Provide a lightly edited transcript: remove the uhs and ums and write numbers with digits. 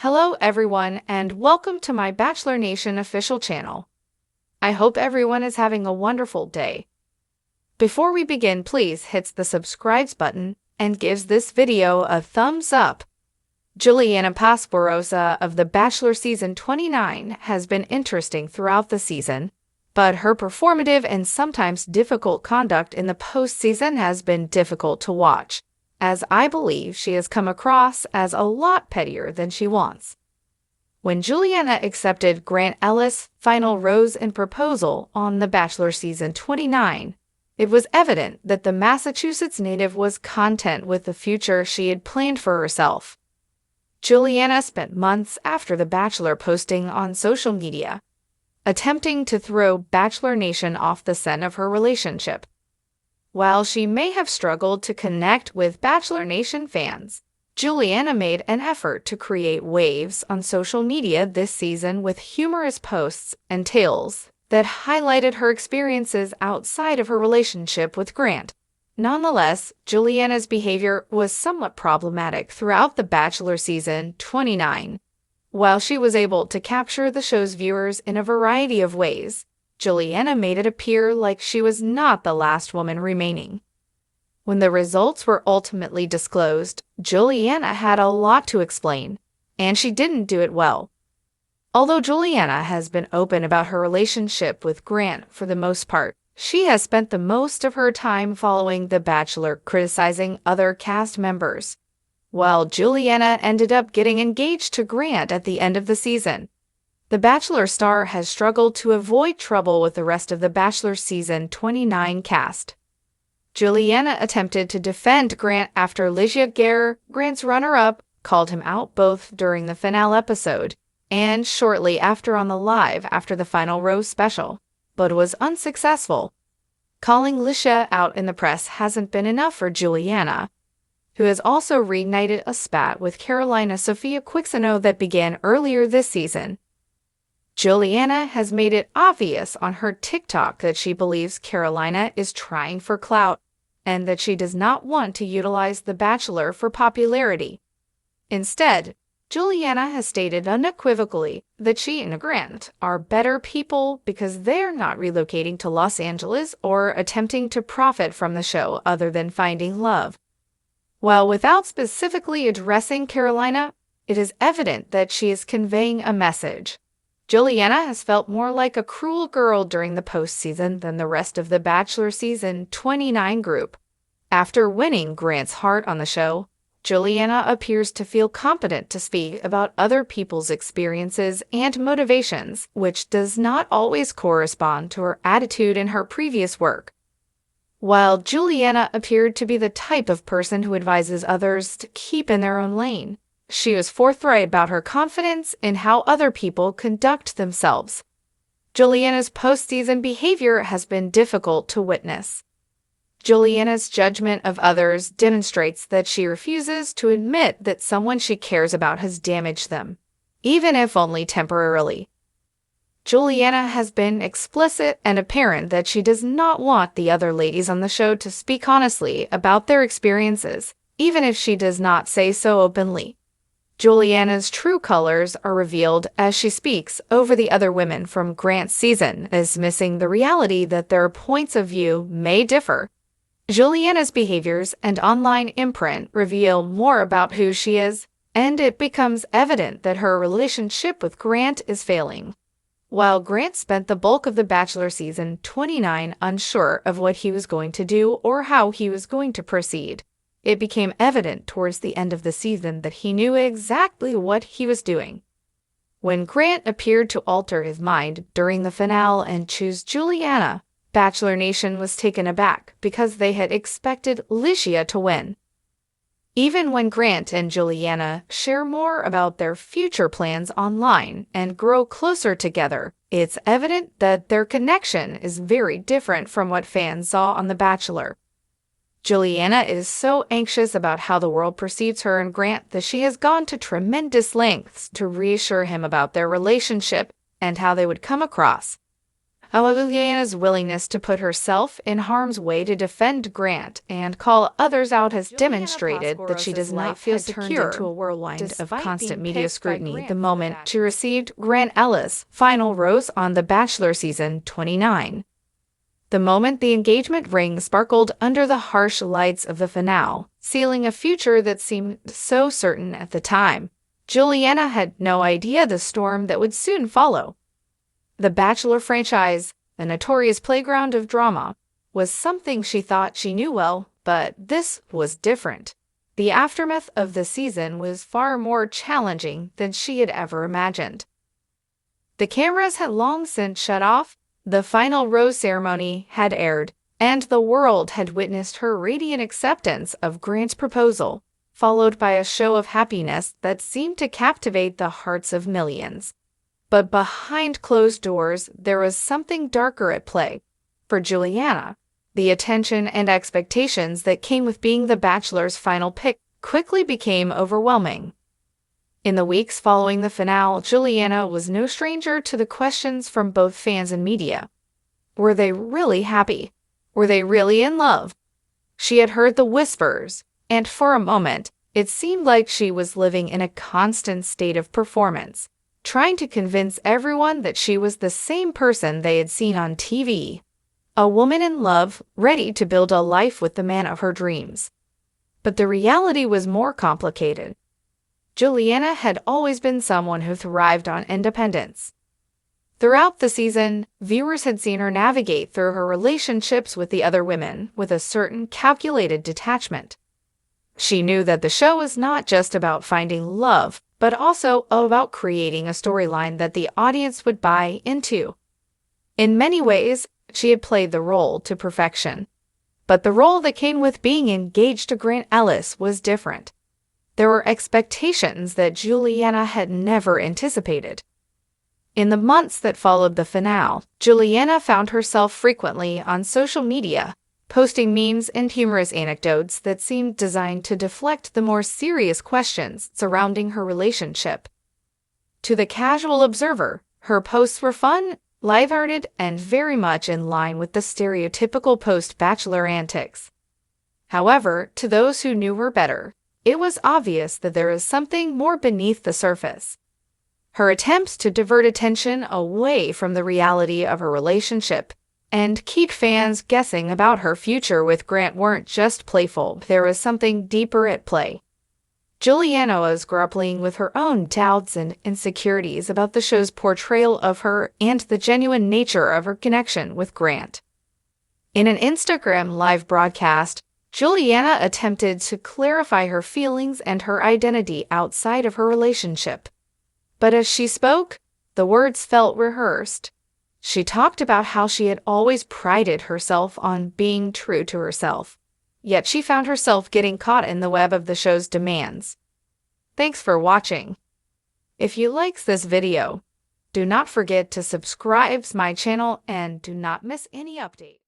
Hello everyone and welcome to my Bachelor Nation official channel. I hope everyone is having a wonderful day. Before we begin, please hit the subscribe button and give this video a thumbs up. Juliana Pasquarosa of The Bachelor Season 29 has been interesting throughout the season, but her performative and sometimes difficult conduct in the postseason has been difficult to watch, as I believe she has come across as a lot pettier than she wants. When Juliana accepted Grant Ellis' final rose and proposal on The Bachelor Season 29, it was evident that the Massachusetts native was content with the future she had planned for herself. Juliana spent months after The Bachelor posting on social media, attempting to throw Bachelor Nation off the scent of her relationship. While she may have struggled to connect with Bachelor Nation fans, Juliana made an effort to create waves on social media this season with humorous posts and tales that highlighted her experiences outside of her relationship with Grant. Nonetheless, Juliana's behavior was somewhat problematic throughout The Bachelor Season 29. While she was able to capture the show's viewers in a variety of ways, Juliana made it appear like she was not the last woman remaining. When the results were ultimately disclosed, Juliana had a lot to explain, and she didn't do it well. Although Juliana has been open about her relationship with Grant for the most part, she has spent the most of her time following The Bachelor criticizing other cast members. While Juliana ended up getting engaged to Grant at the end of the season, The Bachelor star has struggled to avoid trouble with the rest of The Bachelor Season 29 cast. Juliana attempted to defend Grant after Ligia Guerre, Grant's runner-up, called him out both during the finale episode and shortly after on the live after the final rose special, but was unsuccessful. Calling Ligia out in the press hasn't been enough for Juliana, who has also reignited a spat with Carolina Sofia Quixano that began earlier this season. Juliana has made it obvious on her TikTok that she believes Carolina is trying for clout and that she does not want to utilize The Bachelor for popularity. Instead, Juliana has stated unequivocally that she and Grant are better people because they're not relocating to Los Angeles or attempting to profit from the show other than finding love. While without specifically addressing Carolina, it is evident that she is conveying a message. Juliana has felt more like a cruel girl during the postseason than the rest of the Bachelor Season 29 group. After winning Grant's heart on the show, Juliana appears to feel competent to speak about other people's experiences and motivations, which does not always correspond to her attitude in her previous work. While Juliana appeared to be the type of person who advises others to keep in their own lane, she was forthright about her confidence in how other people conduct themselves. Juliana's postseason behavior has been difficult to witness. Juliana's judgment of others demonstrates that she refuses to admit that someone she cares about has damaged them, even if only temporarily. Juliana has been explicit and apparent that she does not want the other ladies on the show to speak honestly about their experiences, even if she does not say so openly. Juliana's true colors are revealed as she speaks over the other women from Grant's season, dismissing the reality that their points of view may differ. Juliana's behaviors and online imprint reveal more about who she is, and it becomes evident that her relationship with Grant is failing. While Grant spent the bulk of The Bachelor Season 29 unsure of what he was going to do or how he was going to proceed, it became evident towards the end of the season that he knew exactly what he was doing. When Grant appeared to alter his mind during the finale and choose Juliana, Bachelor Nation was taken aback because they had expected Ligia to win. Even when Grant and Juliana share more about their future plans online and grow closer together, it's evident that their connection is very different from what fans saw on The Bachelor. Juliana is so anxious about how the world perceives her and Grant that she has gone to tremendous lengths to reassure him about their relationship and how they would come across. Juliana's willingness to put herself in harm's way to defend Grant and call others out has demonstrated that she does not feel secure into a whirlwind of constant media scrutiny the moment she received Grant Ellis' final rose on The Bachelor season 29. The moment the engagement ring sparkled under the harsh lights of the finale, sealing a future that seemed so certain at the time, Juliana had no idea the storm that would soon follow. The Bachelor franchise, a notorious playground of drama, was something she thought she knew well, but this was different. The aftermath of the season was far more challenging than she had ever imagined. The cameras had long since shut off, the final rose ceremony had aired, and the world had witnessed her radiant acceptance of Grant's proposal, followed by a show of happiness that seemed to captivate the hearts of millions. But behind closed doors, there was something darker at play. For Juliana, the attention and expectations that came with being the Bachelor's final pick quickly became overwhelming. In the weeks following the finale, Juliana was no stranger to the questions from both fans and media. Were they really happy? Were they really in love? She had heard the whispers, and for a moment, it seemed like she was living in a constant state of performance, trying to convince everyone that she was the same person they had seen on TV. A woman in love, ready to build a life with the man of her dreams. But the reality was more complicated. Juliana had always been someone who thrived on independence. Throughout the season, viewers had seen her navigate through her relationships with the other women with a certain calculated detachment. She knew that the show was not just about finding love, but also about creating a storyline that the audience would buy into. In many ways, she had played the role to perfection. But the role that came with being engaged to Grant Ellis was different. There were expectations that Juliana had never anticipated. In the months that followed the finale, Juliana found herself frequently on social media, posting memes and humorous anecdotes that seemed designed to deflect the more serious questions surrounding her relationship. To the casual observer, her posts were fun, lighthearted, and very much in line with the stereotypical post-Bachelor antics. However, to those who knew her better, it was obvious that there was something more beneath the surface. Her attempts to divert attention away from the reality of her relationship and keep fans guessing about her future with Grant weren't just playful, there was something deeper at play. Juliana was grappling with her own doubts and insecurities about the show's portrayal of her and the genuine nature of her connection with Grant. In an Instagram live broadcast, Juliana attempted to clarify her feelings and her identity outside of her relationship. But as she spoke, the words felt rehearsed. She talked about how she had always prided herself on being true to herself, yet she found herself getting caught in the web of the show's demands. Thanks for watching. If you liked this video, do not forget to subscribe to my channel and do not miss any update.